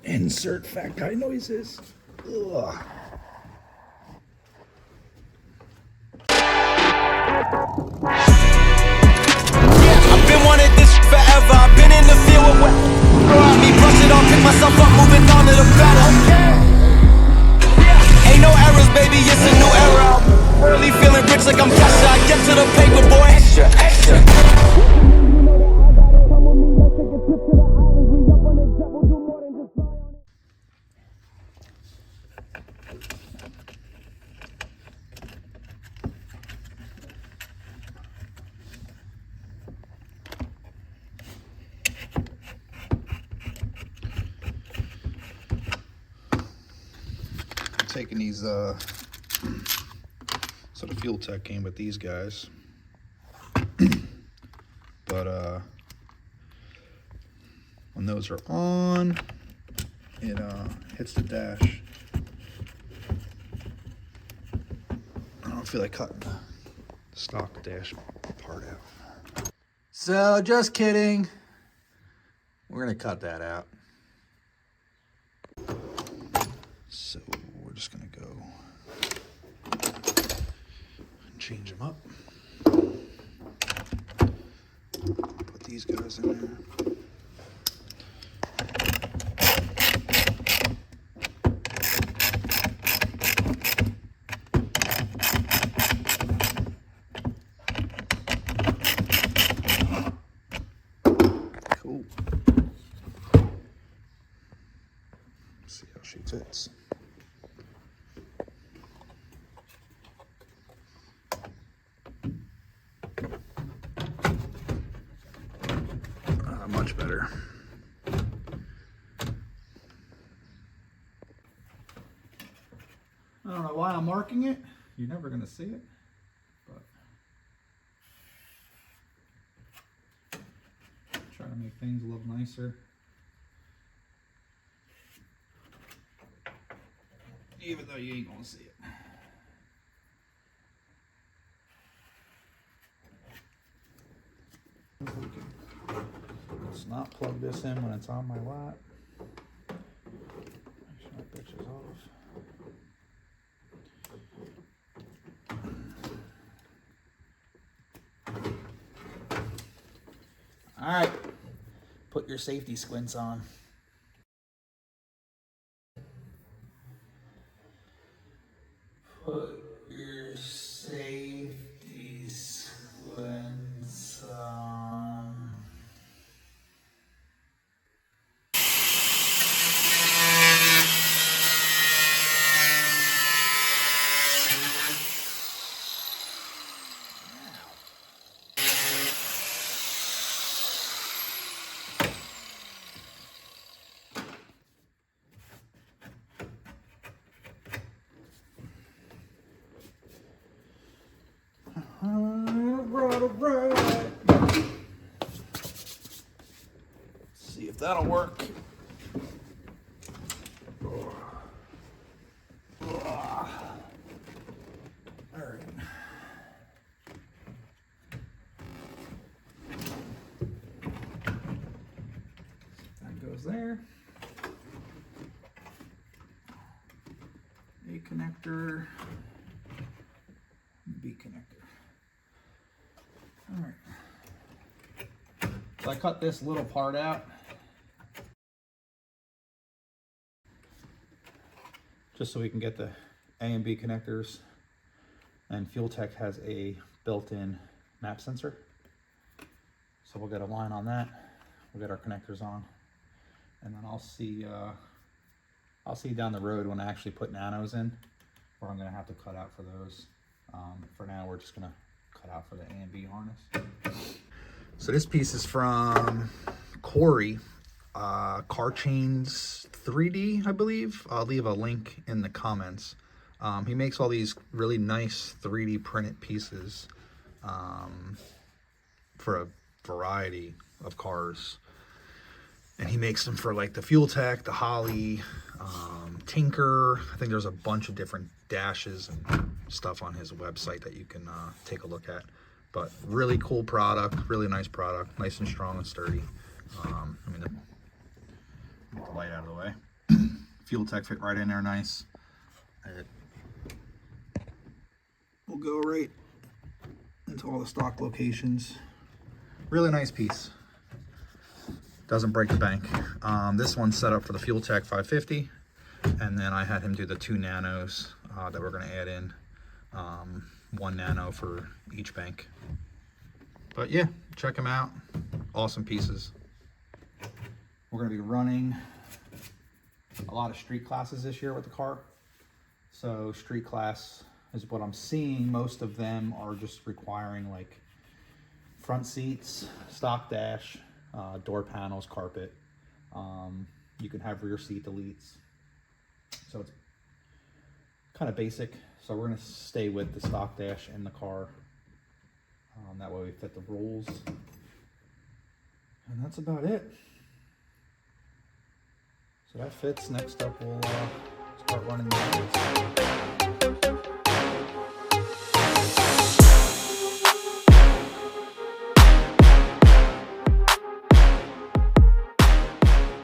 Insert fat guy noises. Ugh. I've been wanting this forever. I've been in the field with what me, brush it off, pick myself up, moving on to the better. Ain't no errors, baby, it's a new era. Early feeling rich like I'm Kesha. I get to the paper, boy. Extra, extra. Taking these so the fueltech came with these guys, but when those are on, it hits the dash. I don't feel like cutting the stock dash part out, so just kidding, we're gonna cut that out. So we're just gonna go and change them up. Put these guys in there. Cool. See how she fits. Much better. I don't know why I'm marking it. You're never going to see it. But try to make things a little nicer. Even though you ain't going to see it. Let's not plug this in when it's on my lap. Make sure my bitch is off. All right, put your safety squints on. Put your safety squints on. Right. See if that'll work. All right. That goes there. A connector, B connector. All right. So I cut this little part out just so we can get the A and B connectors. And fueltech has a built-in map sensor. So we'll get a line on that. We'll get our connectors on. And then I'll see down the road when I actually put nanos in, where I'm gonna have to cut out for those. For now, we're just gonna cut out for the A and B harness. So this piece is from Corey, Car Chains 3D, I believe. I'll leave a link in the comments. He makes all these really nice 3D printed pieces for a variety of cars. And he makes them for like the fueltech, the Holly, Tinker. I think there's a bunch of different dashes and stuff on his website that you can take a look at. But really cool product, really nice product, nice and strong and sturdy. Let me get the light out of the way. fueltech fit right in there nice. It will go right into all the stock locations. Really nice piece. Doesn't break the bank. This one's set up for the fueltech 550, and then I had him do the 2 nanos that we're going to add in. 1 nano for each bank. But yeah, check them out. Awesome pieces. We're going to be running a lot of street classes this year with the car. So street class is what I'm seeing. Most of them are just requiring like front seats, stock dash, door panels, carpet. You can have rear seat deletes. So it's kind of basic. So we're going to stay with the stock dash in the car. That way we fit the rules. And that's about it. So that fits. Next up, we'll start running the